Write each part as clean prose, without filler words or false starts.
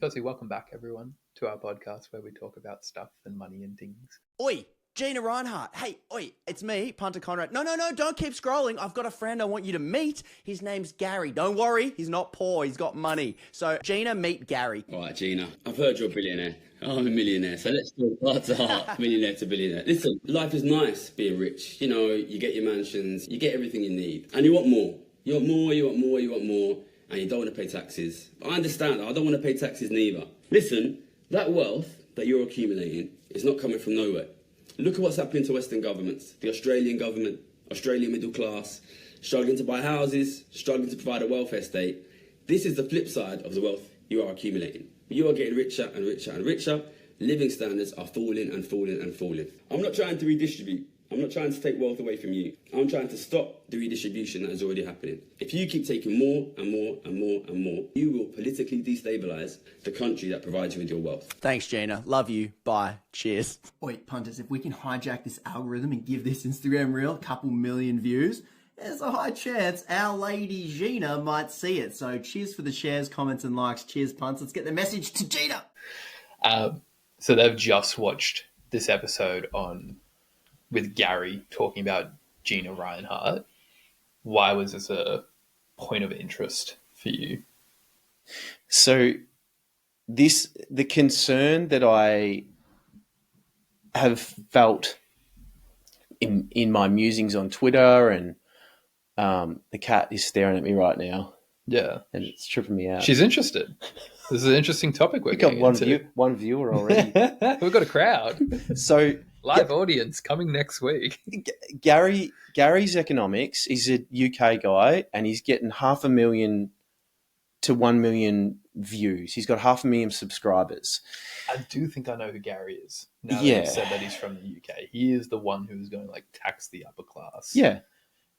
Firstly, welcome back, everyone, to our podcast where we talk about stuff and money and things. Oi, Gina Reinhardt. Hey, oi, it's me, Punter Conrad. No, don't keep scrolling. I've got a friend I want you to meet. His name's Gary. Don't worry, he's not poor, he's got money. So, Gina, meet Gary. All right, Gina, I've heard you're a billionaire. I'm a millionaire, so let's talk heart to heart, millionaire to billionaire. Listen, life is nice being rich. You know, you get your mansions, you get everything you need, and you want more. You want more, you want more, you want more, and you don't want to pay taxes. I understand that. I don't want to pay taxes neither. Listen, that wealth that you're accumulating is not coming from nowhere. Look at what's happening to Western governments. The Australian government, Australian middle class, struggling to buy houses, struggling to provide a welfare state. This is the flip side of the wealth you are accumulating. You are getting richer and richer and richer. Living standards are falling and falling and falling. I'm not trying to redistribute. I'm not trying to take wealth away from you. I'm trying to stop the redistribution that is already happening. If you keep taking more and more and more and more, you will politically destabilise the country that provides you with your wealth. Thanks, Gina. Love you. Bye. Cheers. Wait, punters, if we can hijack this algorithm and give this Instagram reel a couple million views, there's a high chance our lady Gina might see it. So cheers for the shares, comments and likes. Cheers, punts. Let's get the message to Gina. So they've just watched this episode with Gary talking about Gina Reinhardt. Why was this a point of interest for you? So the concern that I have felt in my musings on Twitter, and the cat is staring at me right now. Yeah. And it's tripping me out. She's interested. This is an interesting topic we're We've got getting one viewer already. We've got a crowd. So Live audience coming next week. Gary's economics. He's a UK guy, and he's getting 500,000 to 1 million views. He's got 500,000 subscribers. I do think I know who Gary is. Now that Yeah. you said that he's from the UK. He is the one who's going to tax the upper class. Yeah.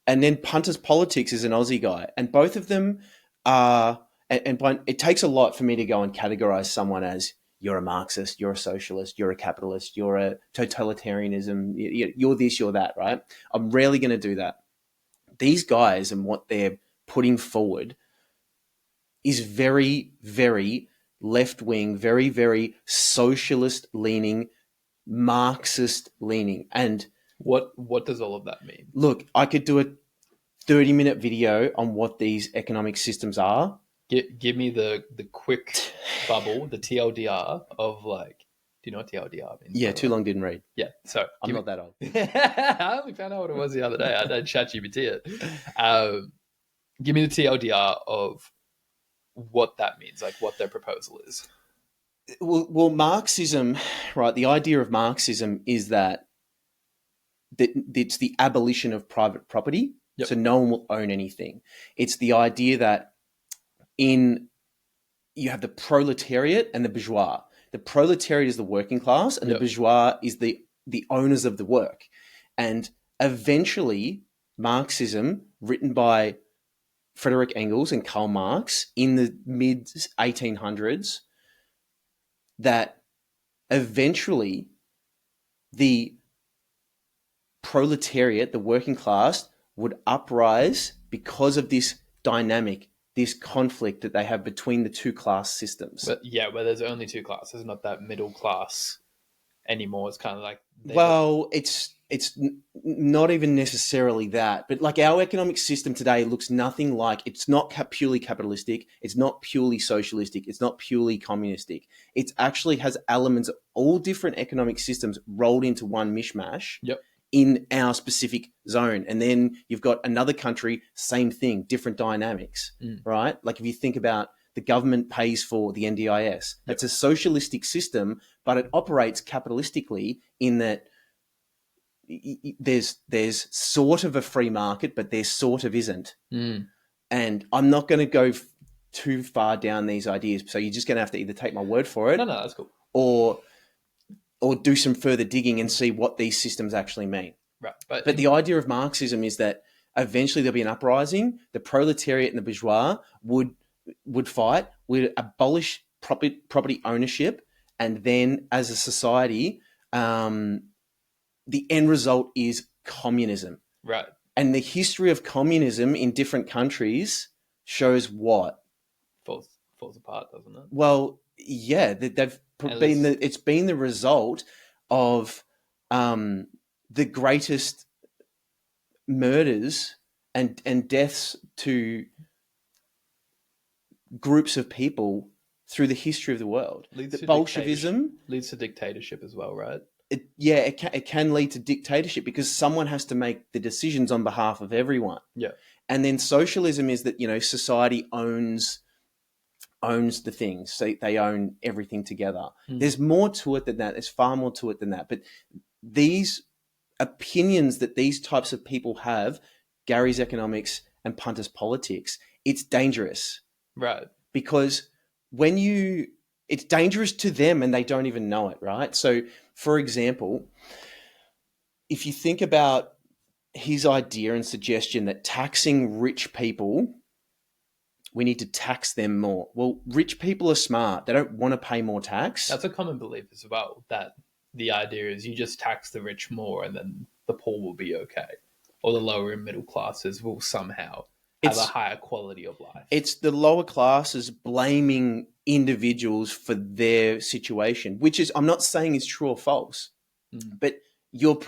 And then Punter's Politics is an Aussie guy. And both of them are, it takes a lot for me to go and categorize someone as you're a Marxist, you're a socialist, you're a capitalist, you're a totalitarianism, you're this, you're that, right? I'm rarely going to do that. These guys and what they're putting forward is very, very left-wing, very, very socialist-leaning, Marxist-leaning. And What does all of that mean? look, I could do a 30-minute video on what these economic systems are. Give me the quick bubble, the TLDR of do you know what TLDR means? Yeah, too long didn't read. Yeah, so I'm not that old. I only found out what it was the other day. I did ChatGPT it. Give me the TLDR of what that means, what their proposal is. Well, Marxism, right? The idea of Marxism is that it's the abolition of private property, Yep. so no one will own anything. It's the idea that you have the proletariat and the bourgeois. The proletariat is the working class, and Yep. the bourgeois is the owners of the work. And eventually, Marxism, written by Friedrich Engels and Karl Marx in the mid-1800s, that eventually the proletariat, the working class, would uprise because of this dynamic, this conflict that they have between the two class systems. But yeah, where there's only two classes, not that middle class anymore. It's kind of it's not even necessarily that, but our economic system today looks nothing like. It's not purely capitalistic. It's not purely socialistic. It's not purely communistic. It actually has elements of all different economic systems rolled into one mishmash. Yep. In our specific zone. And then you've got another country, same thing, different dynamics, right? If you think about the government pays for the NDIS, that's a socialistic system, but it operates capitalistically in that there's sort of a free market, but there sort of isn't. And I'm not going to go too far down these ideas. So you're just going to have to either take my word for it. No, that's cool. Or do some further digging and see what these systems actually mean. Right. But the idea of Marxism is that eventually there'll be an uprising. The proletariat and the bourgeois would fight, would abolish property ownership, and then as a society, the end result is communism. Right. And the history of communism in different countries shows what? Falls apart, doesn't it? Well, yeah, they've At been least- it's been the result of the greatest murders and deaths to groups of people through the history of the world. leads The to Bolshevism, leads to dictatorship as well, right? it can lead to dictatorship because someone has to make the decisions on behalf of everyone. Yeah. And then socialism is that, society owns the things. So they own everything together. There's more to it than that. There's far more to it than that. But these opinions that these types of people have, Gary's economics and Punter's politics, it's dangerous Right. because it's dangerous to them and they don't even know it, right? So, for example, if you think about his idea and suggestion that taxing rich people, we need to tax them more. Well, rich people are smart. They don't want to pay more tax. That's a common belief as well, that the idea is you just tax the rich more and then the poor will be okay. Or the lower and middle classes will somehow have a higher quality of life. It's the lower classes blaming individuals for their situation, which is, I'm not saying is true or false, but you're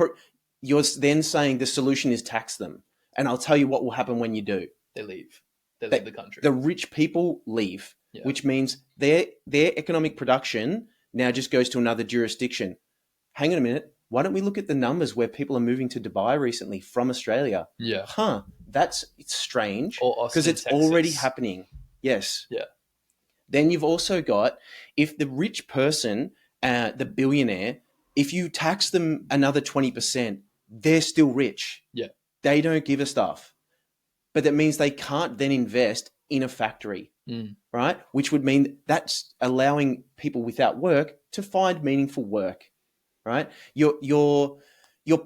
then saying the solution is tax them. And I'll tell you what will happen when you do. They leave. They leave the country. The rich people leave, which means their economic production now just goes to another jurisdiction. Hang on a minute. Why don't we look at the numbers where people are moving to Dubai recently from Australia? Yeah. It's strange Or Austin, because it's Texas. already happening. Yes. Yeah. Then you've also got, if the rich person, the billionaire, if you tax them another 20%, they're still rich. Yeah. They don't give a stuff. But that means they can't then invest in a factory, right? Which would mean that's allowing people without work to find meaningful work, right? You're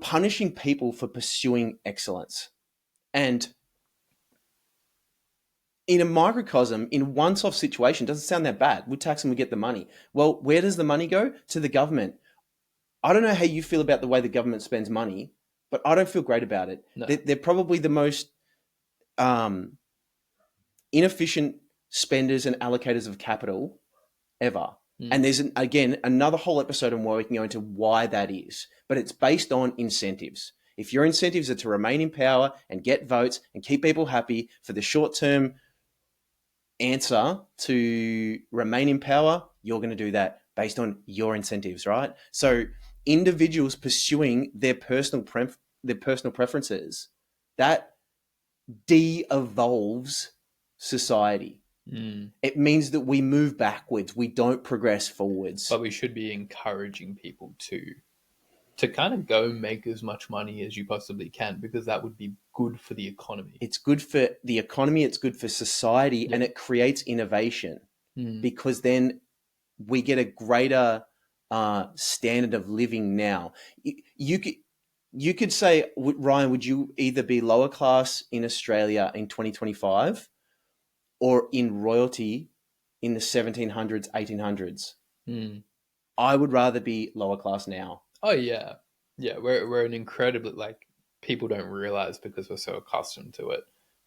punishing people for pursuing excellence. And in a microcosm, in one soft situation, doesn't sound that bad. We tax them, we get the money. Well, where does the money go? To the government. I don't know how you feel about the way the government spends money, but I don't feel great about it. No. They're probably the most inefficient spenders and allocators of capital ever. And there's, again, another whole episode on where we can go into why that is. But it's based on incentives. If your incentives are to remain in power and get votes and keep people happy for the short-term answer to remain in power, you're going to do that based on your incentives, right? So individuals pursuing their personal preferences, that de-evolves society. It means that we move backwards. We don't progress forwards. But we should be encouraging people to kind of go make as much money as you possibly can, because that would be good for the economy. It's good for the economy, it's good for society, and it creates innovation because then we get a greater standard of living now. You could say, Ryan, would you either be lower class in Australia in 2025 or in royalty in the 1700s, 1800s? I would rather be lower class now. Oh, yeah. Yeah, we're an incredibly, people don't realize because we're so accustomed to it.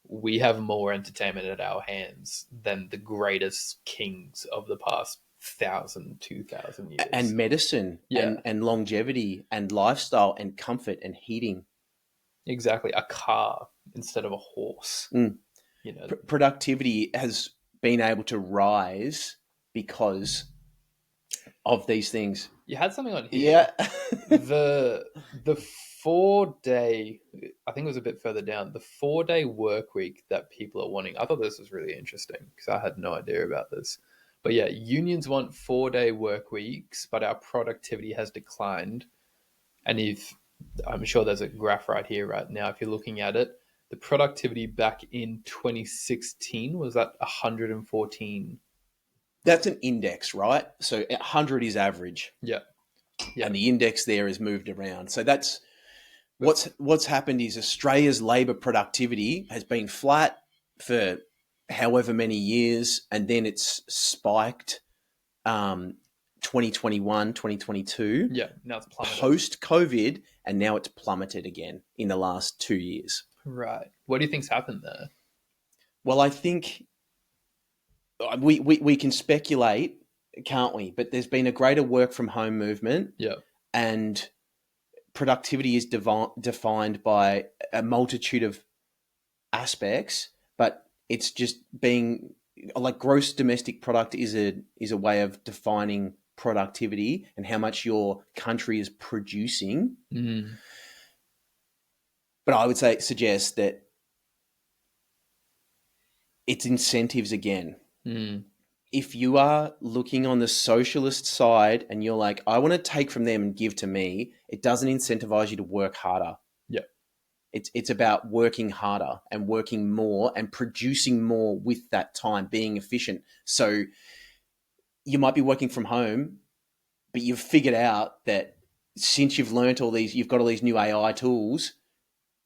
We have more entertainment at our hands than the greatest kings of the past 1,000, 2,000 years. And medicine and longevity and lifestyle and comfort and heating. Exactly. A car instead of a horse. Productivity has been able to rise because of these things. You had something on here. Yeah. the 4-day, I think it was a bit further down, the 4-day work week that people are wanting. I thought this was really interesting because I had no idea about this. But yeah, unions want 4-day work weeks, but our productivity has declined. And I'm sure there's a graph right here right now. If you're looking at it, the productivity back in 2016 was at 114. That's an index, right? So 100 is average. Yeah. And the index there is moved around. So that's what's happened is Australia's labour productivity has been flat for however many years, and then it's spiked 2021, 2022. Yeah, now it's plummeted. Post-COVID, and now it's plummeted again in the last 2 years. Right. What do you think's happened there? Well, I think we can speculate can't we? But there's been a greater work from home movement, Yeah. and productivity is defined by a multitude of aspects, but it's just being like gross domestic product is a way of defining productivity and how much your country is producing. Mm. But I would suggest that it's incentives again. Mm. If you are looking on the socialist side and you're like, I want to take from them and give to me, it doesn't incentivize you to work harder. Yeah. It's about working harder and working more and producing more with that time, being efficient. So you might be working from home, but you've figured out that since you've learnt you've got all these new AI tools,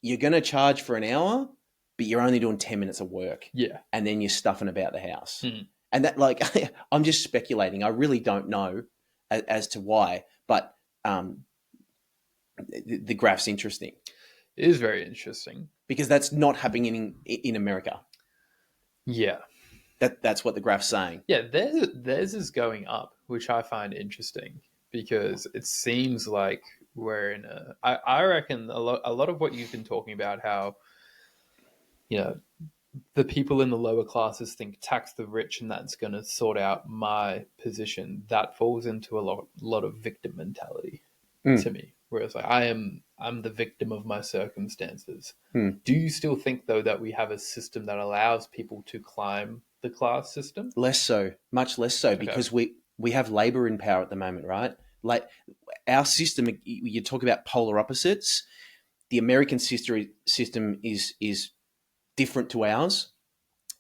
you're going to charge for an hour, but you're only doing 10 minutes of work. Yeah. And then you're stuffing about the house. Mm. And that, like, I'm just speculating. I really don't know as to why, but the graph's interesting. It is very interesting. Because that's not happening in America. Yeah. That's what the graph's saying. Yeah, theirs is going up, which I find interesting because it seems like we're in I reckon a lot of what you've been talking about, how, you know, the people in the lower classes think tax the rich and that's going to sort out my position, that falls into a lot of victim mentality to me. Whereas like I'm the victim of my circumstances. Do you still think though that we have a system that allows people to climb the class system? Less so, much less so, because we have labor in power at the moment, right? Like our system, you talk about polar opposites. The American system is different to ours.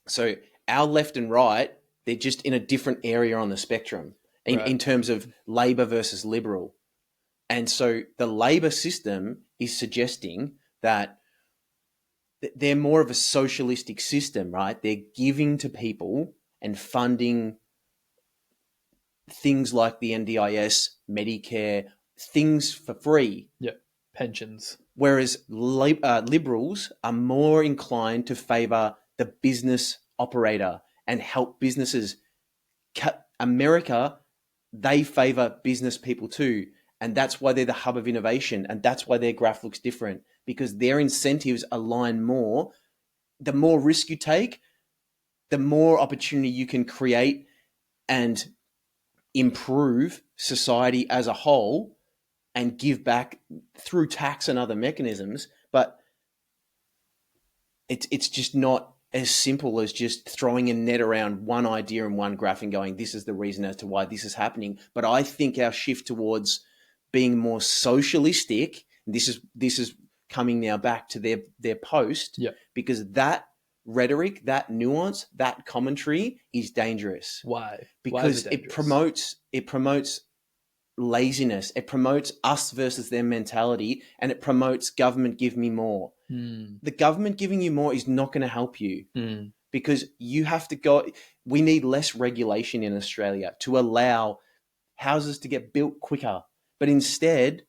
So our left and right, they're just in a different area on the spectrum in terms of labor versus liberal. And so the labor system is suggesting that they're more of a socialistic system, right? They're giving to people and funding things like the NDIS, Medicare, things for free. Yeah, pensions. Whereas liberals are more inclined to favour the business operator and help businesses. America, they favour business people too. And that's why they're the hub of innovation. And that's why their graph looks different, because their incentives align more. The more risk you take, the more opportunity you can create and improve society as a whole and give back through tax and other mechanisms. But it's just not as simple as just throwing a net around one idea and one graph and going, this is the reason as to why this is happening. But I think our shift towards being more socialistic, this is coming now back to their post, because that rhetoric, that nuance, that commentary is dangerous. Why? Because it promotes laziness. It promotes us versus their mentality, and it promotes government give me more. The government giving you more is not going to help you, because you have to go. We need less regulation in Australia to allow houses to get built quicker. But instead,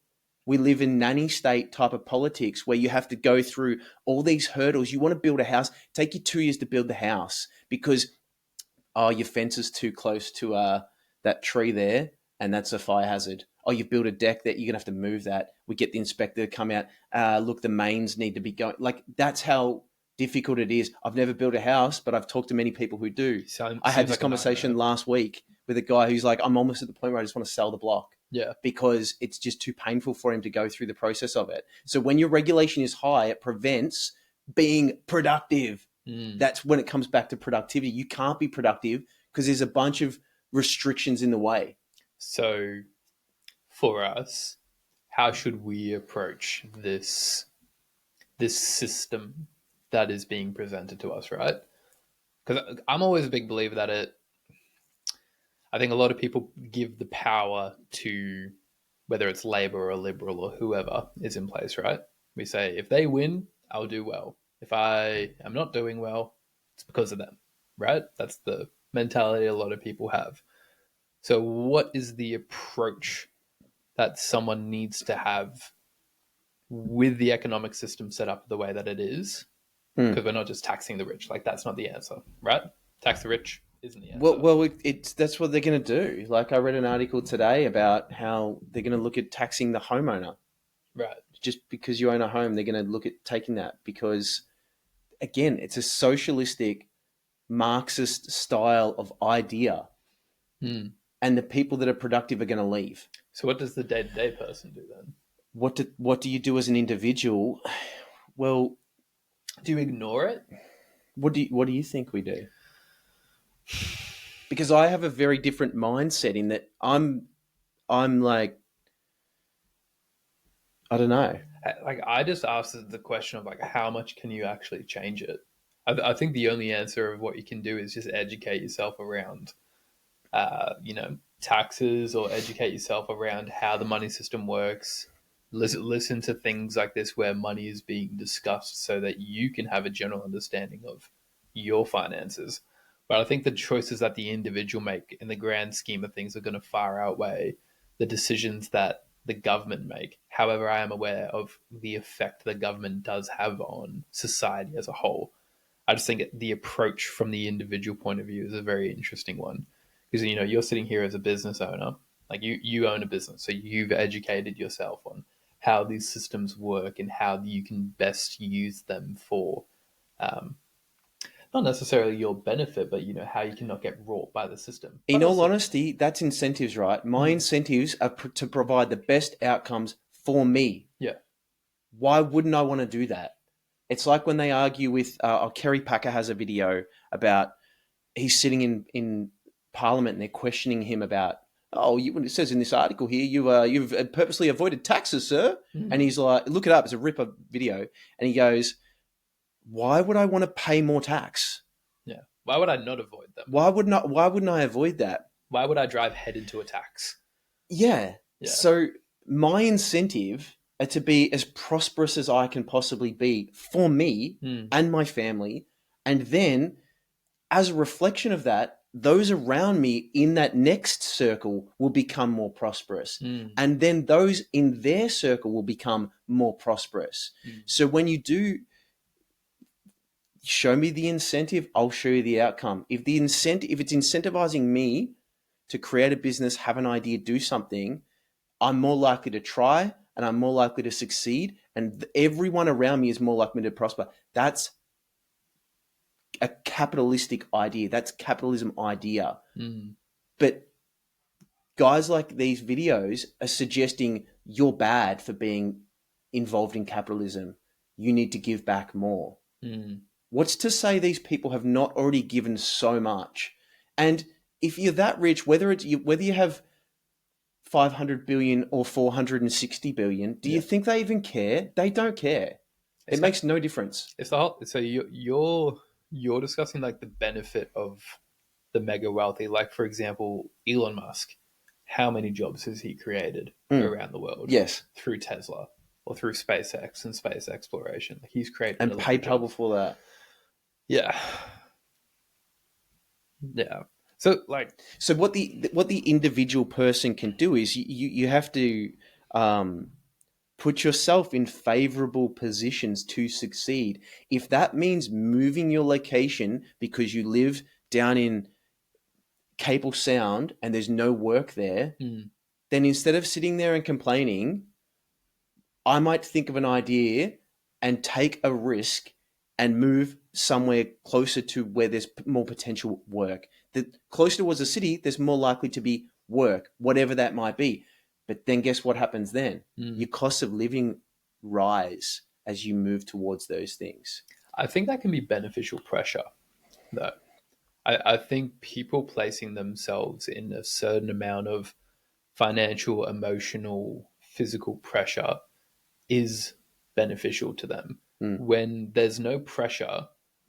we live in nanny state type of politics where you have to go through all these hurdles. You want to build a house, take you 2 years to build the house because, your fence is too close to that tree there, and that's a fire hazard. Oh, you've built a deck that you're going to have to move that. We get the inspector to come out. Look, the mains need to be going. Like, that's how difficult it is. I've never built a house, but I've talked to many people who do. I had this conversation last week with a guy who's like, I'm almost at the point where I just want to sell the block. Yeah. Because it's just too painful for him to go through the process of it. So when your regulation is high, it prevents being productive. That's when it comes back to productivity. You can't be productive because there's a bunch of restrictions in the way. So for us, how should we approach this system that is being presented to us, right? Because I'm always a big believer that I think a lot of people give the power to whether it's Labor or Liberal or whoever is in place, right? We say, if they win, I'll do well. If I am not doing well, it's because of them, right? That's the mentality a lot of people have. So what is the approach that someone needs to have with the economic system set up the way that it is? Because we're not just taxing the rich. Like, that's not the answer, right? Tax the rich isn't the answer. Well, it's that's what they're going to do. Like I read an article today about how they're going to look at taxing the homeowner. Right. Just because you own a home, they're going to look at taking that because, again, it's a socialistic, Marxist style of idea, Hmm. and the people that are productive are going to leave. So what does the day-to-day person do then? What do you do as an individual? Well, Do you ignore it? what do you think we do? Because I have a very different mindset in that I'm like, I don't know. Like I just asked the question of like how much can you actually change it? I think the only answer of what you can do is just educate yourself around, taxes, or educate yourself around how the money system works. Listen to things like this where money is being discussed so that you can have a general understanding of your finances. But I think the choices that the individual make in the grand scheme of things are going to far outweigh the decisions that the government make. However, I am aware of the effect the government does have on society as a whole. I just think the approach from the individual point of view is a very interesting one because you're sitting here as a business owner, like you own a business, so you've educated yourself on how these systems work and how you can best use them for not necessarily your benefit, but how you cannot get wrought by the system. In But all also, honesty, that's incentives, right? My incentives are to provide the best outcomes for me. yeah, Why wouldn't I want to do that? It's like when they argue with Kerry Packer has a video about he's sitting in Parliament and they're questioning him about, it says in this article here, you've purposely avoided taxes, sir. And he's like, look it up, it's a ripper video. And he goes, why would I want to pay more tax? yeah. Why would I not avoid them? Why wouldn't I avoid that? Why would I drive head into a tax? Yeah. Yeah. So my incentive are to be as prosperous as I can possibly be for me and my family. And then as a reflection of that, those around me in that next circle will become more prosperous. And then those in their circle will become more prosperous. So when you do show me the incentive, I'll show you the outcome. If it's incentivizing me to create a business, have an idea, do something, I'm more likely to try and I'm more likely to succeed. And everyone around me is more likely to prosper. That's a capitalistic idea. That's capitalism idea. But guys like these videos are suggesting you're bad for being involved in capitalism. You need to give back more. What's to say these people have not already given so much? And if you're that rich, whether you have 500 billion or 460 billion, do you think they even care? They don't care. It makes no difference. It's the whole. So you're discussing like the benefit of the mega wealthy. Like for example, Elon Musk. How many jobs has he created around the world? Yes. Through Tesla or through SpaceX and space exploration. Like he's created And a lot of PayPal jobs. before that. Yeah. Yeah. So what the individual person can do is you have to put yourself in favorable positions to succeed. If that means moving your location because you live down in Cable Sound and there's no work there, then instead of sitting there and complaining, I might think of an idea and take a risk and move somewhere closer to where there's more potential work. The closer towards the city, there's more likely to be work, whatever that might be. But then guess what happens then? Your costs of living rise as you move towards those things. I think that can be beneficial pressure, though. I think people placing themselves in a certain amount of financial, emotional, physical pressure is beneficial to them. When there's no pressure,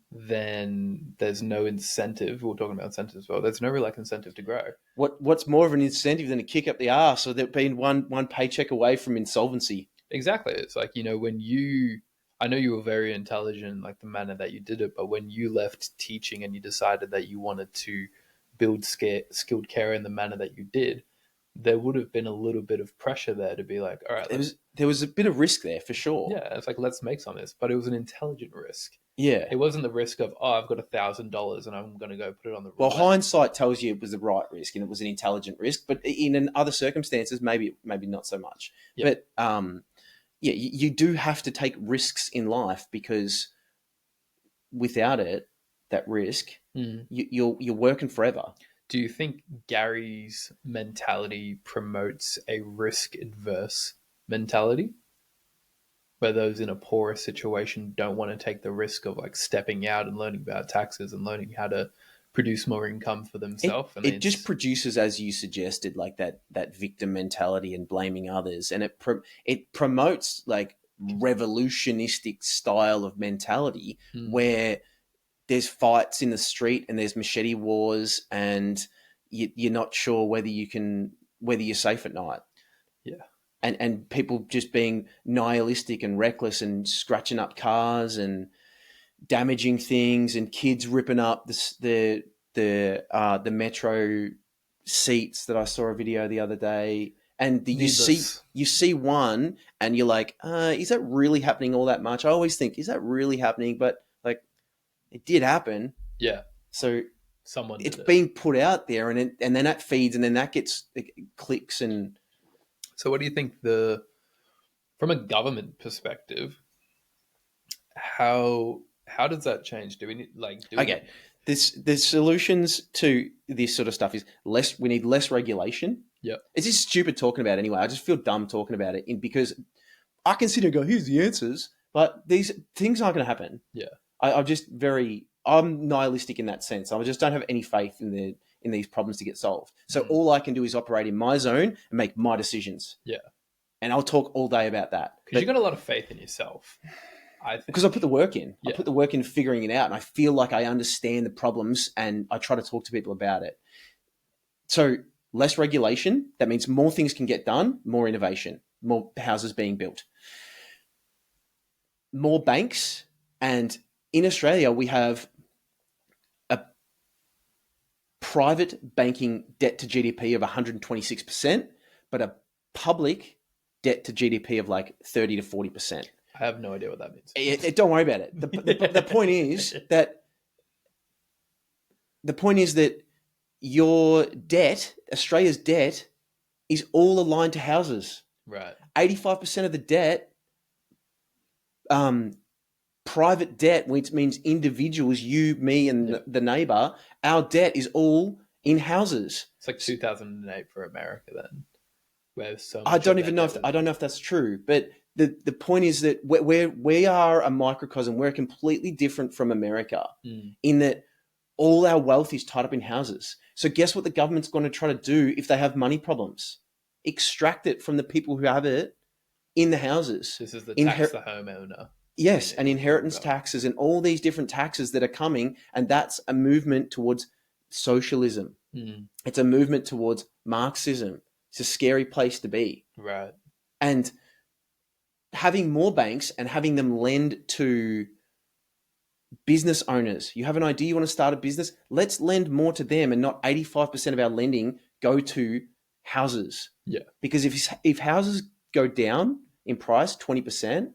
then there's no incentive. We're talking about incentives as well. There's no real incentive to grow. What's more of an incentive than a kick up the arse or that being one paycheck away from insolvency? Exactly. It's like, I know you were very intelligent, like the manner that you did it, but when you left teaching and you decided that you wanted to build skilled care in the manner that you did, there would have been a little bit of pressure there to be like, all right, There was a bit of risk there for sure. yeah, it's like, let's make some of this. But it was an intelligent risk. Yeah. It wasn't the risk of, oh, I've got $1,000 and I'm going to go put it on the Well, roulette. hindsight tells you it was the right risk and it was an intelligent risk, but in other circumstances, maybe not so much. Yeah. But yeah, you do have to take risks in life, because without it, that risk, you're working forever. Do you think Gary's mentality promotes a risk-adverse mentality, where those in a poorer situation don't want to take the risk of like stepping out and learning about taxes and learning how to produce more income for themselves? It just produces, as you suggested, like that victim mentality and blaming others, and it promotes like revolutionistic style of mentality where there's fights in the street and there's machete wars, and you're not sure whether you're safe at night. Yeah. And people just being nihilistic and reckless and scratching up cars and damaging things, and kids ripping up the metro seats that I saw a video the other day. And you see one and you're like, is that really happening all that much? I always think, is that really happening? But like, it did happen. Yeah. So someone it's being put out there, and then that feeds, and then that gets clicks. And so what do you think from a government perspective, how does that change? Do we need there's solutions to this sort of stuff is we need less regulation. Yeah. It's just stupid talking about it anyway. I just feel dumb talking about it because I can sit here and go, here's the answers, but these things aren't going to happen. Yeah. I'm nihilistic in that sense. I just don't have any faith in these problems to get solved. So all I can do is operate in my zone and make my decisions. Yeah. And I'll talk all day about that. Because you've got a lot of faith in yourself. Because I put the work in. Yeah. I put the work in figuring it out, and I feel like I understand the problems, and I try to talk to people about it. So less regulation, that means more things can get done, more innovation, more houses being built. More banks, and in Australia we have a private banking debt to GDP of 126%, but a public debt to GDP of like 30 to 40%. I have no idea what that means. Don't worry about it. The point is that your debt, Australia's debt, is all aligned to houses. Right. 85% of the debt, private debt, which means individuals, you, me, and the neighbour, our debt is all in houses. It's like 2008 for America then. Where so I don't know if that's true, but the point is that we are a microcosm. We're completely different from America in that all our wealth is tied up in houses. So guess what the government's going to try to do if they have money problems? Extract it from the people who have it in the houses. This is the tax the homeowner. Yes, and inheritance taxes and all these different taxes that are coming, and that's a movement towards socialism. It's a movement towards Marxism. It's a scary place to be. Right. And having more banks and having them lend to business owners. You have an idea, you want to start a business? Let's lend more to them, and not 85% of our lending go to houses. Yeah. Because if houses go down in price 20%,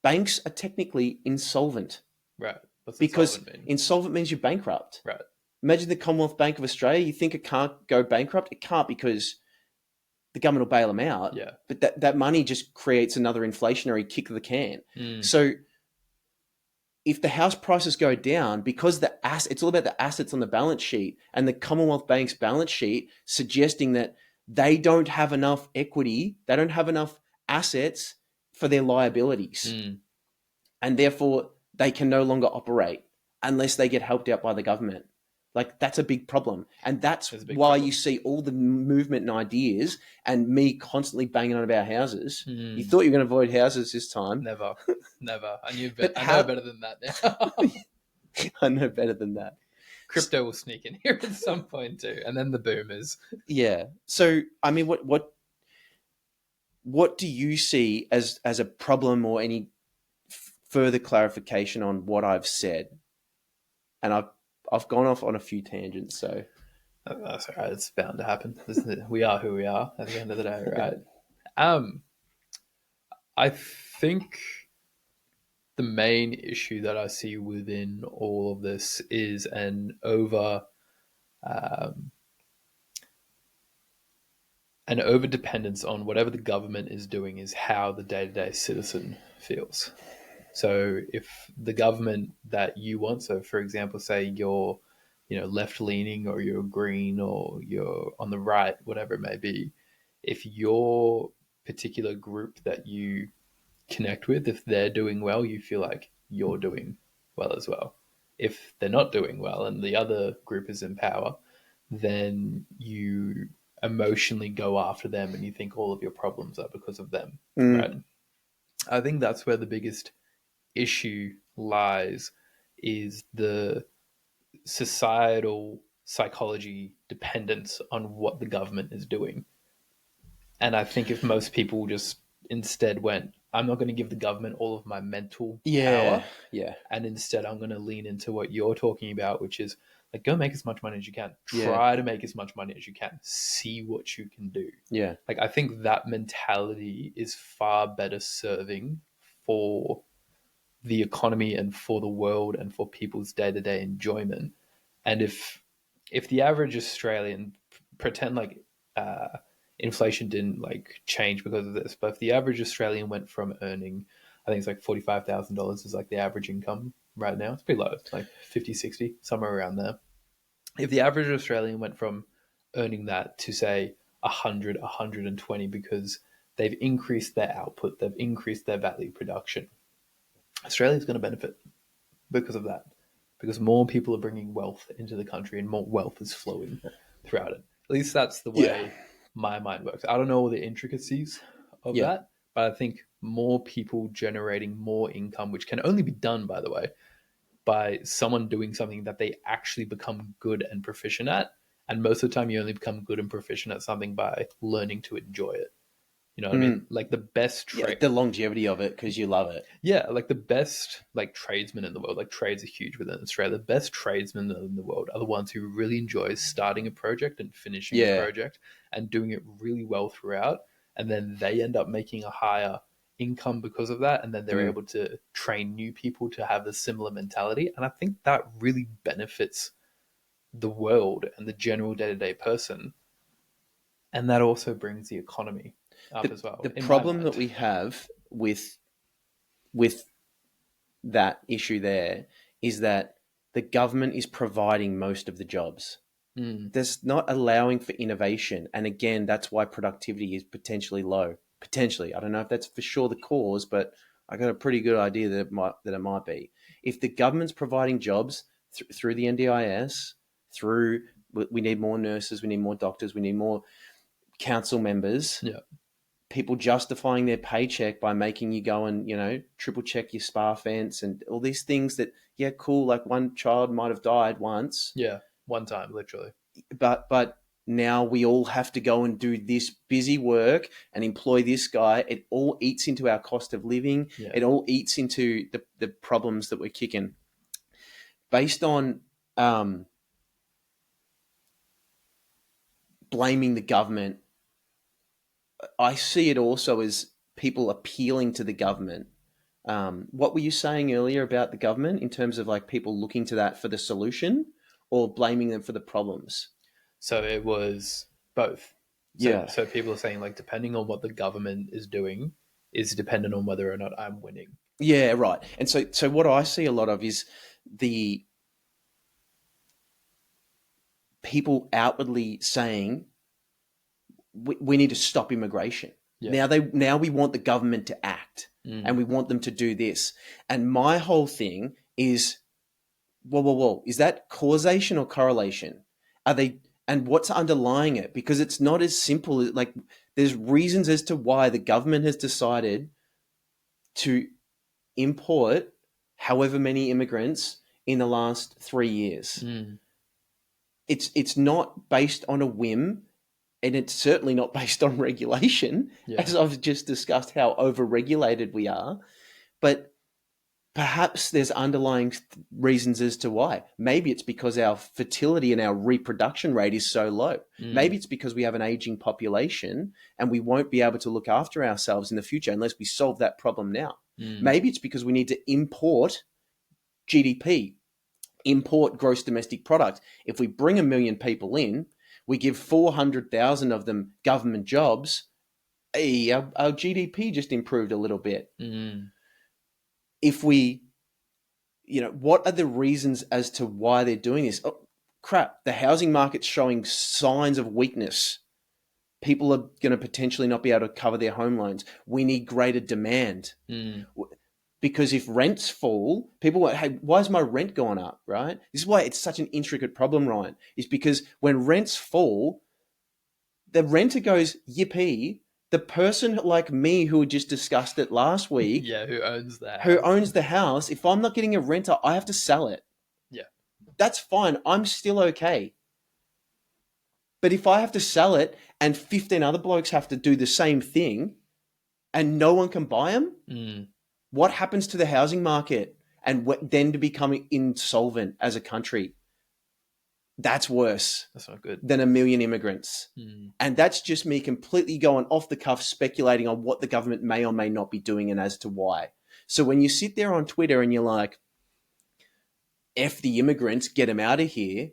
banks are technically insolvent. Right. What's because insolvent mean? Insolvent means you're bankrupt. Right. Imagine the Commonwealth Bank of Australia. You think it can't go bankrupt? It can't, because the government will bail them out. Yeah. But that money just creates another inflationary kick of the can. So if the house prices go down, because it's all about the assets on the balance sheet, and the Commonwealth Bank's balance sheet suggesting that they don't have enough equity, they don't have enough assets for their liabilities. And therefore they can no longer operate unless they get helped out by the government. Like, that's a big problem. And that's why you see all the movement and ideas, and me constantly banging on about houses. You thought you were going to avoid houses this time. Never. I know better than that now. I know better than that. Crypto will sneak in here at some point too. And then the boomers. Yeah. So, I mean, what do you see as a problem, or any further clarification on what I've said? And I've gone off on a few tangents, so That's all right. It's bound to happen. We are who we are at the end of the day, right? Um, I think the main issue that I see within all of this is um, an over dependence on whatever the government is doing is how the day to day citizen feels. So if the government that you want, so for example, say you're, left leaning or you're green or you're on the right, whatever it may be, if your particular group that you connect with, if they're doing well, you feel like you're doing well as well. If they're not doing well and the other group is in power, then you emotionally go after them and you think all of your problems are because of them, right? I think that's where the biggest issue lies is the societal psychology dependence on what the government is doing. And I think if most people just instead went, I'm not going to give the government all of my mental Yeah, power, yeah, and instead I'm going to lean into what you're talking about, which is like go make as much money as you can. Yeah. Try to make as much money as you can. See what you can do. yeah. Like I think that mentality is far better serving for the economy and for the world and for people's day-to-day enjoyment. And if the average Australian pretend like inflation didn't like change because of this, but if the average Australian went from earning, I think it's like $45,000 is like the average income right now. It's pretty low, it's like 50, 60, somewhere around there. If the average Australian went from earning that to say 100, 120 because they've increased their output, they've increased their value production, Australia's going to benefit because of that, because more people are bringing wealth into the country and more wealth is flowing throughout it. At least that's the way my mind works. I don't know all the intricacies of that, but I think more people generating more income, which can only be done, by the way, by someone doing something that they actually become good and proficient at. And most of the time, you only become good and proficient at something by learning to enjoy it. You know what I mean? Like the best Yeah, the longevity of it because you love it. yeah, like the best like tradesmen in the world, like trades are huge within Australia. The best tradesmen in the world are the ones who really enjoy starting a project and finishing a project and doing it really well throughout. And then they end up making a higher income because of that. And then they're able to train new people to have a similar mentality. And I think that really benefits the world and the general day to day person. And that also brings the economy up as well. The problem that we have with that issue there is that the government is providing most of the jobs. There's not allowing for innovation. And again, that's why productivity is potentially low. Potentially. I don't know if that's for sure the cause, but I got a pretty good idea that it might be. If the government's providing jobs through the NDIS, we need more nurses, we need more doctors, we need more council members. Yeah. People justifying their paycheck by making you go and, triple check your spa fence and all these things that, yeah, cool. Like one child might have died once. Yeah. One time, literally. But now we all have to go and do this busy work and employ this guy. It all eats into our cost of living. Yeah. It all eats into the problems that we're kicking. Based on blaming the government, I see it also as people appealing to the government. What were you saying earlier about the government in terms of like people looking to that for the solution or blaming them for the problems? So it was both. So people are saying like depending on what the government is doing is dependent on whether or not I'm winning. Yeah, right. And so what I see a lot of is the people outwardly saying we need to stop immigration. Yeah. Now we want the government to act and we want them to do this. And my whole thing is, whoa. Is that causation or correlation? And what's underlying it? Because it's not as simple as like there's reasons as to why the government has decided to import however many immigrants in the last 3 years. It's not based on a whim. And it's certainly not based on regulation, as I've just discussed how over-regulated we are. But perhaps there's underlying reasons as to why. Maybe it's because our fertility and our reproduction rate is so low. Maybe it's because we have an aging population and we won't be able to look after ourselves in the future unless we solve that problem now. Maybe it's because we need to import GDP, import gross domestic product. If we bring 1 million people in, we give 400,000 of them government jobs, hey, our GDP just improved a little bit. If we, what are the reasons as to why they're doing this? Oh, crap, the housing market's showing signs of weakness. People are going to potentially not be able to cover their home loans. We need greater demand. Because if rents fall, people go, hey, why is my rent going up, right? This is why it's such an intricate problem, Ryan, is because when rents fall, the renter goes, yippee. The person like me who just discussed it last week, who owns that, who owns the house, if I'm not getting a renter, I have to sell it. Yeah, that's fine. I'm still okay. But if I have to sell it and 15 other blokes have to do the same thing, and no one can buy them, what happens to the housing market? And then to become insolvent as a country. That's worse. That's not good. Than 1 million immigrants. And that's just me completely going off the cuff, speculating on what the government may or may not be doing and as to why. So when you sit there on Twitter and you're like, F the immigrants, get them out of here,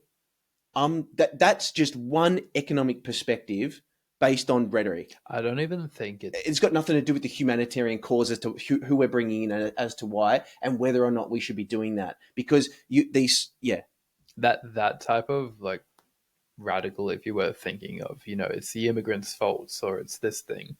that's just one economic perspective based on rhetoric. I don't even think it's got nothing to do with the humanitarian cause as to who we're bringing in as to why and whether or not we should be doing that. Because that type of like radical, if you were thinking of, it's the immigrants' faults or it's this thing.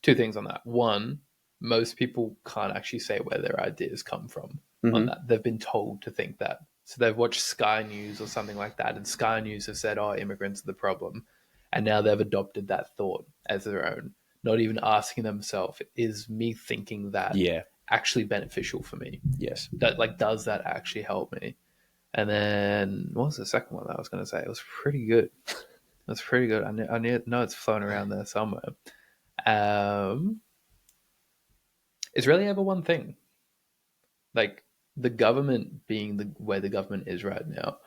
Two things on that. One, most people can't actually say where their ideas come from on that. They've been told to think that. So they've watched Sky News or something like that, and Sky News have said, oh, immigrants are the problem. And now they've adopted that thought as their own, not even asking themselves, is me thinking that actually beneficial for me? Yes. Does that actually help me? And then, what was the second one that I was going to say? It was pretty good. I know it's flown around there somewhere. It's really ever one thing. Like, the government being where the government is right now,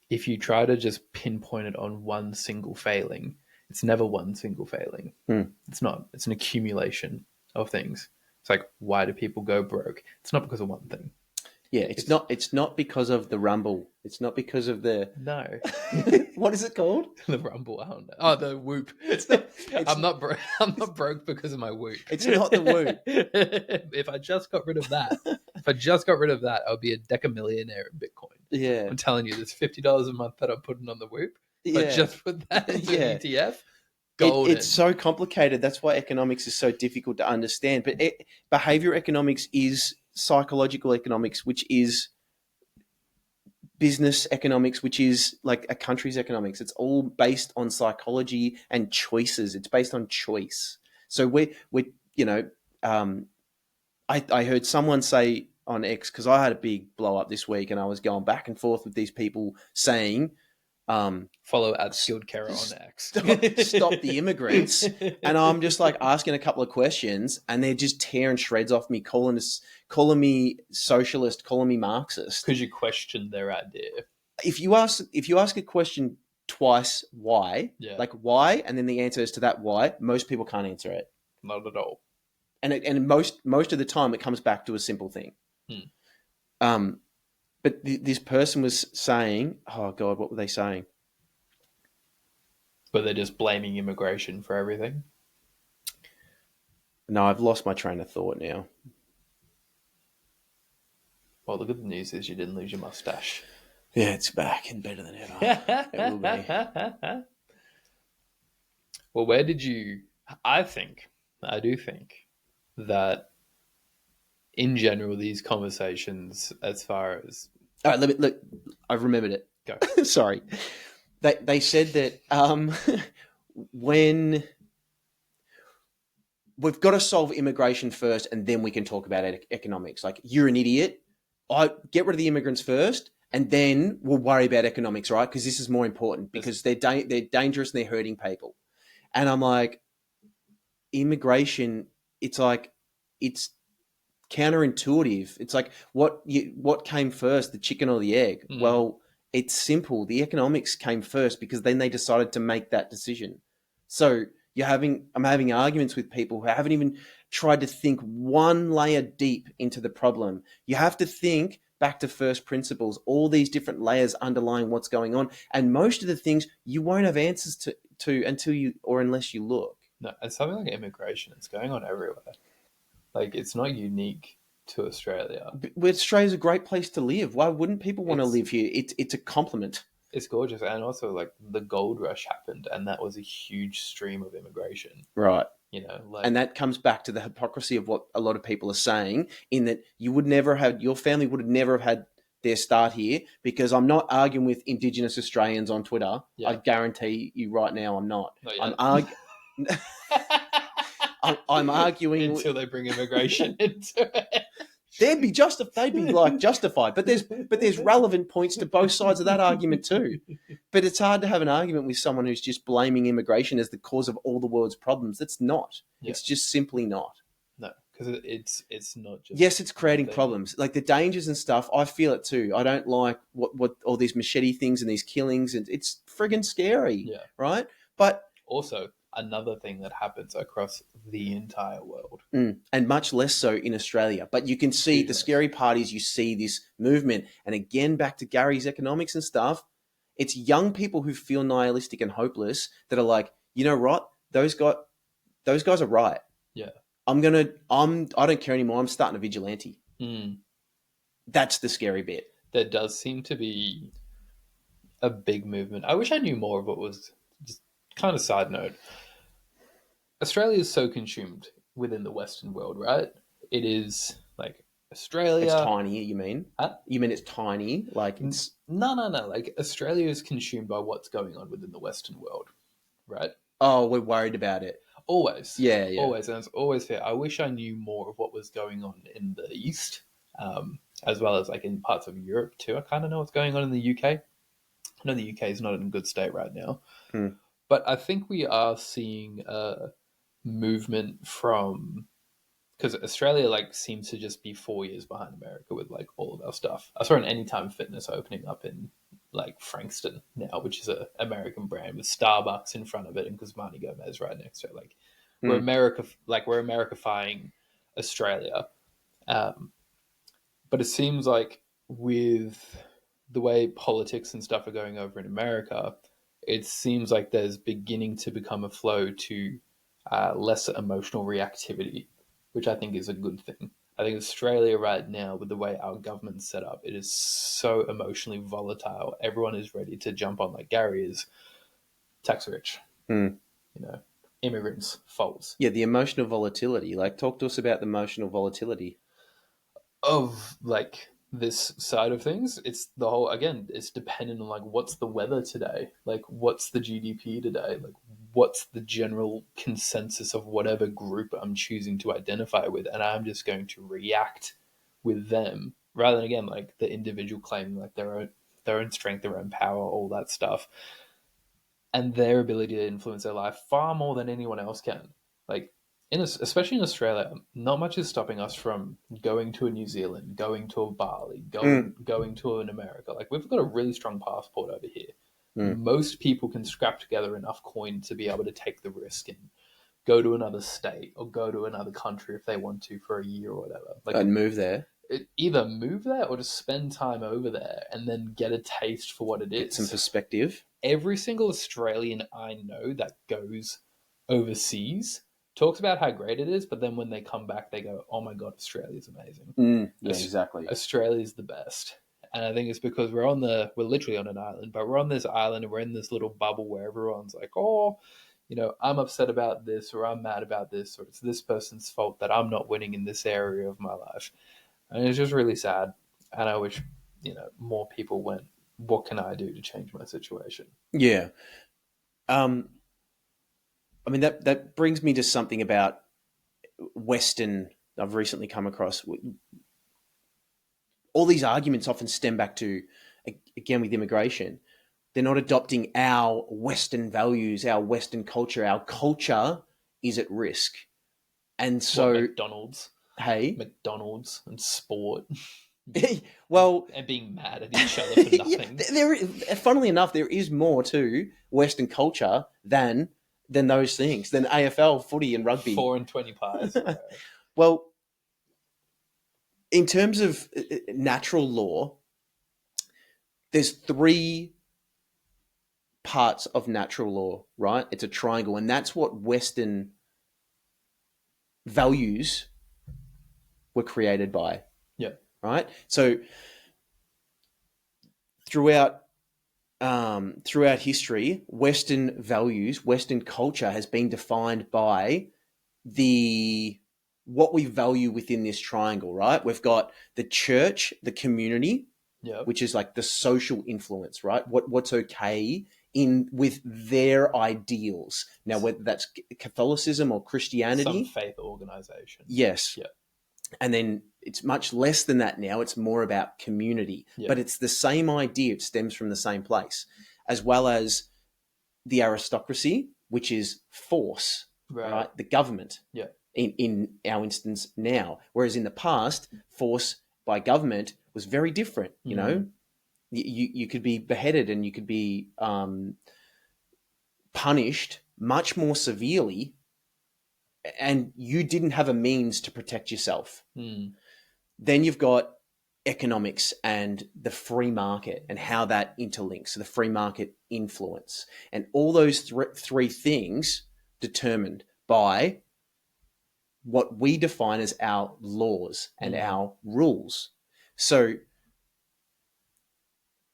if you try to just pinpoint it on one single failing, it's never one single failing. It's not. It's an accumulation of things. It's like, why do people go broke? It's not because of one thing. Yeah, it's not because of the rumble. It's not because of the... No. What is it called? The rumble. I don't know. Oh, the whoop. I'm not broke because of my whoop. It's not the whoop. If I just got rid of that, I would be a decamillionaire in Bitcoin. Yeah. I'm telling you, there's $50 a month that I'm putting on the whoop. But just put that into an ETF. It's so complicated. That's why economics is so difficult to understand. But behavior economics is psychological economics, which is business economics, which is like a country's economics. It's all based on psychology and choices. It's based on choice. So I heard someone say on X, because I had a big blow up this week and I was going back and forth with these people saying, follow @SkilledKara on X. Stop the immigrants. And I'm just like asking a couple of questions and they're just tearing shreds off me, calling me socialist, calling me Marxist. Because you questioned their idea. If you ask a question twice, why? Yeah. Like why? And then the answer is to that why, most people can't answer it. Not at all. And most of the time it comes back to a simple thing. But this person was saying, oh God, what were they saying? But they're just blaming immigration for everything? No, I've lost my train of thought now. Well, the good news is you didn't lose your mustache. Yeah, it's back and better than ever. It will be. Well, where did you... I do think that in general, these conversations, as far as... All right, look, I've remembered it. Go. Sorry. They said that when we've got to solve immigration first and then we can talk about economics. Like, you're an idiot. I get rid of the immigrants first and then we'll worry about economics, right? Because this is more important because they're dangerous and they're hurting people. And I'm like, immigration, it's like, it's counterintuitive. It's like what came first, the chicken or the egg? Mm. Well, it's simple. The economics came first because then they decided to make that decision. So I'm having arguments with people who haven't even tried to think one layer deep into the problem. You have to think back to first principles, all these different layers underlying what's going on. And most of the things you won't have answers to unless you look. No, and something like immigration, it's going on everywhere. Like, it's not unique to Australia. But Australia's a great place to live. Why wouldn't people want to live here? It's a compliment. It's gorgeous. And also, like, the gold rush happened, and that was a huge stream of immigration. Right. You know, like, And that comes back to the hypocrisy of what a lot of people are saying, in that your family would have never have had their start here, because I'm not arguing with Indigenous Australians on Twitter. Yeah. I guarantee you right now I'm not. Not yet. I'm arguing until they bring immigration into it. they'd be justified, but there's relevant points to both sides of that argument too. But it's hard to have an argument with someone who's just blaming immigration as the cause of all the world's problems. That's not. Yeah. It's just simply not. No, because it's not just. Yes, it's creating problems, like the dangers and stuff. I feel it too. I don't like what all these machete things and these killings, and it's friggin' scary. Yeah. Right. But also, another thing that happens across the entire world. And much less so in Australia. But you can see the scary part is you see this movement. And again, back to Gary's economics and stuff, it's young people who feel nihilistic and hopeless that are like, you know what? Those guys are right. Yeah. I don't care anymore. I'm starting a vigilante. Mm. That's the scary bit. There does seem to be a big movement. I wish I knew more of what was just kind of side note. Australia is so consumed within the Western world, right? It is like Australia. It's tiny, you mean? Huh? You mean it's tiny? Like it's No. Like, Australia is consumed by what's going on within the Western world, right? Oh, we're worried about it. Always. Yeah. Always. And it's always fair. I wish I knew more of what was going on in the East, as well as like in parts of Europe too. I kind of know what's going on in the UK. I know the UK is not in a good state right now. But I think we are seeing a movement from, because Australia like seems to just be 4 years behind America with like all of our stuff. I saw an Anytime Fitness opening up in like Frankston now, which is a American brand with Starbucks in front of it and Guzmani Gomez right next to it. Like we're Americafying Australia. But it seems like with the way politics and stuff are going over in America, it seems like there's beginning to become a flow to less emotional reactivity, which I think is a good thing. I think Australia right now, with the way our government's set up, it is so emotionally volatile. Everyone is ready to jump on, like Gary is, tax rich, you know, immigrants, faults. Yeah, the emotional volatility. Like, talk to us about the emotional volatility of like this side of things. It's the whole, again, it's dependent on like what's the weather today, like what's the GDP today, like what's the general consensus of whatever group I'm choosing to identify with, and I'm just going to react with them rather than, again, like the individual claiming like their own strength, their own power, all that stuff, and their ability to influence their life far more than anyone else can. Like especially in Australia, not much is stopping us from going to a New Zealand, going to a Bali, going to an America. Like, we've got a really strong passport over here. Most people can scrap together enough coin to be able to take the risk and go to another state or go to another country if they want to for a year or whatever. Like, and move there. Either move there or just spend time over there and then get a taste for what it is. Get some perspective. Every single Australian I know that goes overseas talks about how great it is, but then when they come back, they go, "Oh my God, Australia's amazing." Yeah, exactly. Australia's the best. And I think it's because we're literally on an island, but we're on this island and we're in this little bubble where everyone's like, "Oh, you know, I'm upset about this, or I'm mad about this, or it's this person's fault that I'm not winning in this area of my life." And it's just really sad. And I wish, more people went, "What can I do to change my situation?" Yeah. I mean, that brings me to something about Western I've recently come across. All these arguments often stem back to, again, with immigration. They're not adopting our Western values, our Western culture. Our culture is at risk. And so... McDonald's. Hey, McDonald's and sport well, and being mad at each other for nothing. Funnily enough, there is more to Western culture than those things, than AFL, footy, and rugby. 4 and 20 pies. Right. Well, in terms of natural law, there's 3 parts of natural law, right? It's a triangle, and that's what Western values were created by. Yeah. Right? So throughout history, Western values, Western culture has been defined by what we value within this triangle, right? We've got the church, the community, which is like the social influence, right? What's okay with their ideals. Now, whether that's Catholicism or Christianity. Some faith organization. Yes. Yeah. And then it's much less than that now. It's more about community. Yeah. But it's the same idea. It stems from the same place. As well as the aristocracy, which is force, right? The government. Yeah. In our instance now. Whereas in the past, force by government was very different. You know, you could be beheaded and you could be punished much more severely, and you didn't have a means to protect yourself. Then you've got economics and the free market and how that interlinks, so the free market influence. And all those 3 things determined by what we define as our laws and our rules. So,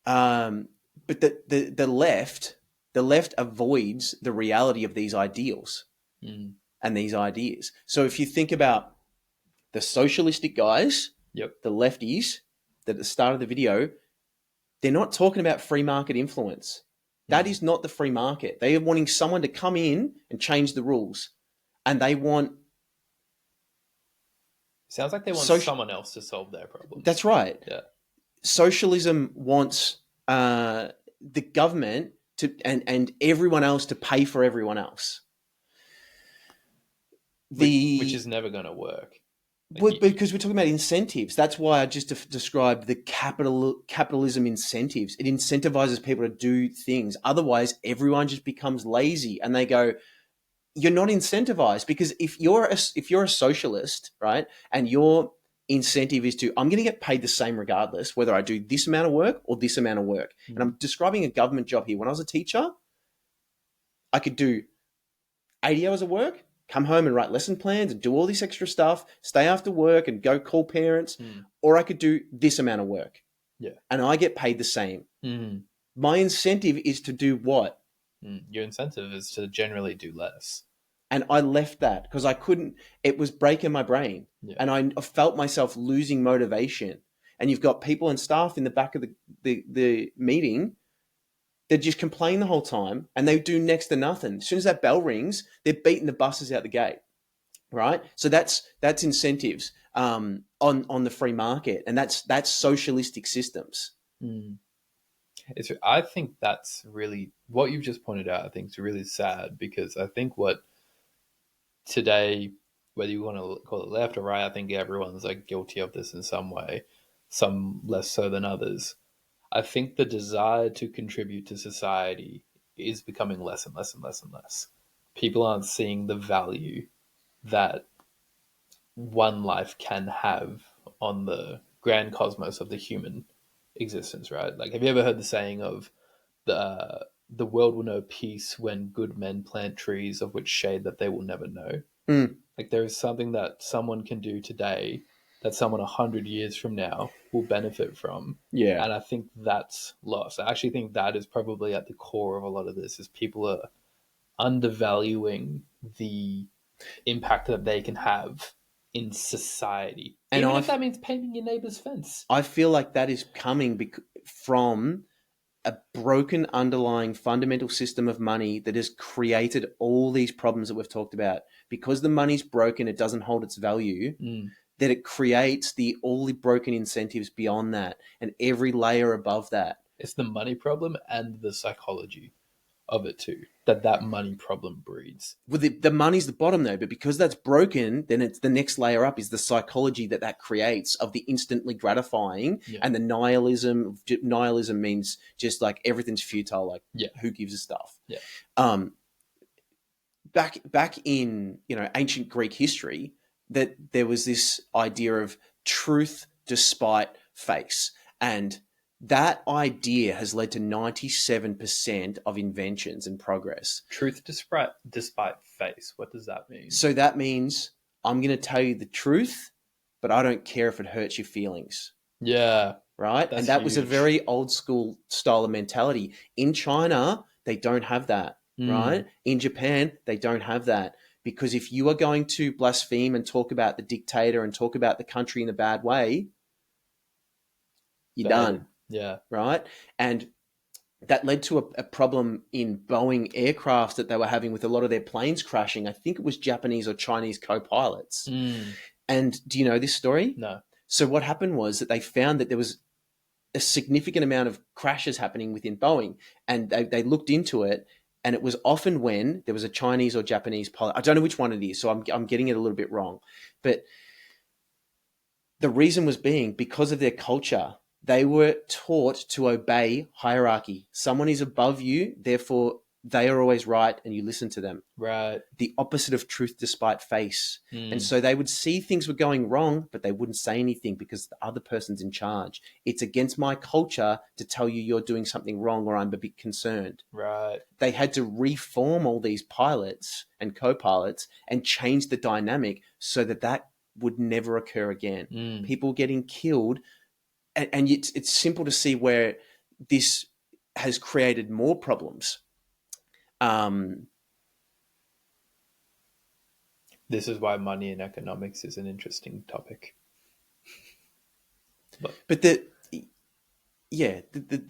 but the left avoids the reality of these ideals and these ideas. So if you think about the socialistic guys, the lefties, that at the start of the video, they're not talking about free market influence. That is not the free market. They are wanting someone to come in and change the rules. And they want... Sounds like they want someone else to solve their problem. That's right. Yeah. Socialism wants the government to and everyone else to pay for everyone else. Which is never going to work. Because we're talking about incentives. That's why I just described the capitalism incentives. It incentivizes people to do things. Otherwise, everyone just becomes lazy and they go, you're not incentivized. Because if you're a socialist, right, and your incentive is to, I'm going to get paid the same regardless, whether I do this amount of work or this amount of work. And I'm describing a government job here. When I was a teacher, I could do 80 hours of work, come home and write lesson plans and do all this extra stuff, stay after work and go call parents, or I could do this amount of work. Yeah. And I get paid the same. My incentive is to do what? Your incentive is to generally do less. And I left that because I couldn't, it was breaking my brain. Yeah. And I felt myself losing motivation. And you've got people and staff in the back of the meeting that just complain the whole time and they do next to nothing. As soon as that bell rings, they're beating the buses out the gate, right? So that's incentives on the free market, and that's socialistic systems. I think that's really what you've just pointed out. I think is really sad because I think what today, whether you want to call it left or right, I think everyone's like guilty of this in some way, some less so than others. I think the desire to contribute to society is becoming less and less and less and less. People aren't seeing the value that one life can have on the grand cosmos of the human existence, right? Like, have you ever heard the saying of the world will know peace when good men plant trees of which shade that they will never know? Like, there is something that someone can do today that someone 100 years from now will benefit from. Yeah. And I think that's lost. I actually think that is probably at the core of a lot of this, is people are undervaluing the impact that they can have in society. And even if that means painting your neighbor's fence. I feel like that is coming from a broken underlying fundamental system of money that has created all these problems that we've talked about. Because the money's broken, it doesn't hold its value. That it creates all the broken incentives beyond that and every layer above that. It's the money problem and the psychology of it too, that money problem breeds. Well, the money's the bottom though, but because that's broken, then it's the next layer up is the psychology that creates of the instantly gratifying and the nihilism. Nihilism means just like everything's futile, like who gives a stuff. Back in ancient Greek history, that there was this idea of truth despite face, and that idea has led to 97% of inventions and progress. Truth despite face. What does that mean? So that means I'm going to tell you the truth, but I don't care if it hurts your feelings. Yeah. Right? And that was a very old school style of mentality. In China, they don't have that. Right? In Japan, they don't have that. Because if you are going to blaspheme and talk about the dictator and talk about the country in a bad way, you're done. Yeah. Right? And that led to a problem in Boeing aircrafts that they were having with a lot of their planes crashing. I think it was Japanese or Chinese co-pilots. And do you know this story? No. So what happened was that they found that there was a significant amount of crashes happening within Boeing, and they looked into it, and it was often when there was a Chinese or Japanese pilot. I don't know which one it is, so I'm getting it a little bit wrong. But the reason was being because of their culture. They were taught to obey hierarchy. Someone is above you, therefore they are always right and you listen to them. Right. The opposite of truth despite face. And so they would see things were going wrong, but they wouldn't say anything because the other person's in charge. It's against my culture to tell you you're doing something wrong or I'm a bit concerned. Right. They had to reform all these pilots and co-pilots and change the dynamic so that would never occur again. People getting killed. And it's simple to see where this has created more problems. This is why money and economics is an interesting topic. But the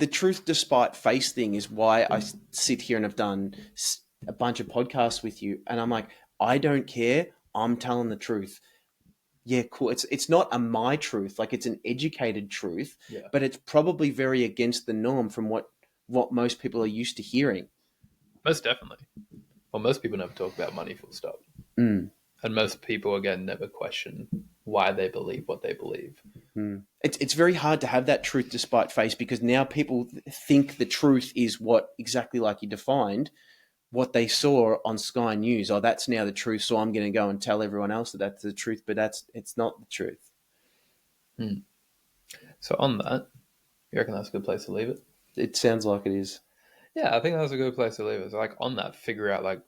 truth despite face thing is why I sit here and have done a bunch of podcasts with you. And I'm like, I don't care. I'm telling the truth. Yeah, cool. It's not my truth, like it's an educated truth, but it's probably very against the norm from what most people are used to hearing. Most definitely. Well, most people never talk about money, full stop. And most people, again, never question why they believe what they believe. It's very hard to have that truth despite face because now people think the truth is what exactly like you defined, what they saw on Sky News. Oh, that's now the truth, so I'm going to go and tell everyone else that that's the truth, but it's not the truth. So on that, you reckon that's a good place to leave it? It sounds like it is. Yeah, I think that's a good place to leave it. So like on that, figure out like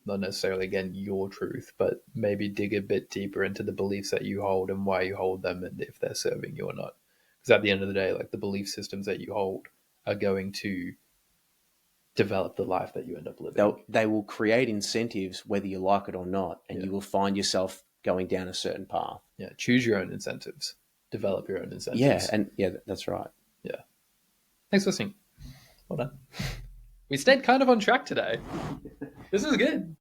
not necessarily, again, your truth, but maybe dig a bit deeper into the beliefs that you hold and why you hold them and if they're serving you or not. Because at the end of the day, like the belief systems that you hold are going to develop the life that you end up living. They will create incentives whether you like it or not, and you will find yourself going down a certain path. Yeah, choose your own incentives. Develop your own incentives. Yeah, that's right. Yeah. Thanks for listening. Well done. We stayed kind of on track today. This is good.